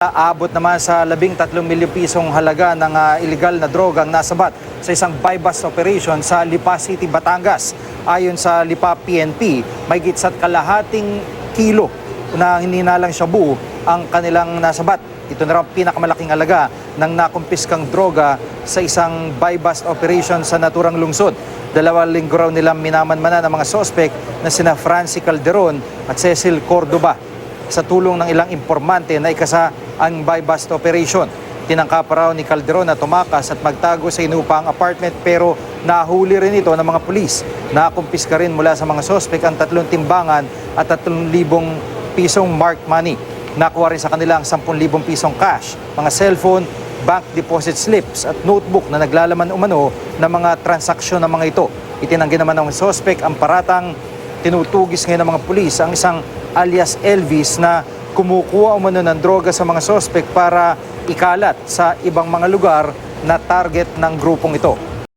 Aabot naman sa 13 milyong pisong halaga ng illegal na drogang nasabat sa isang buy-bust operation sa Lipa City, Batangas. Ayon sa Lipa PNP, may gitsat kalahating kilo na hininalang shabu ang kanilang nasabat. Ito na raw pinakamalaking halaga ng nakumpiskang droga sa isang buy-bust operation sa naturang lungsod. 2 linggo raw nilang minamanmanan ng mga sospek na sina Francie Calderon at Cecil Cordoba. Sa tulong ng ilang informante na ikasa ang buy-bust operation. Tinangka pa raw ni Calderon na tumakas at magtago sa inupang apartment pero nahuli rin ito ng mga pulis. Nakumpiska rin mula sa mga sospek ang 3 timbangan at 3,000 pisong marked money. Nakuha rin sa kanila ang 10,000 pisong cash, mga cellphone, bank deposit slips at notebook na naglalaman umano ng mga transaksyon ng mga ito. Itinanggi naman ng sospek ang paratang tinutugis ngayon ng mga pulis ang isang alias Elvis na kumukuha umano ng droga sa mga sospek para ikalat sa ibang mga lugar na target ng grupong ito.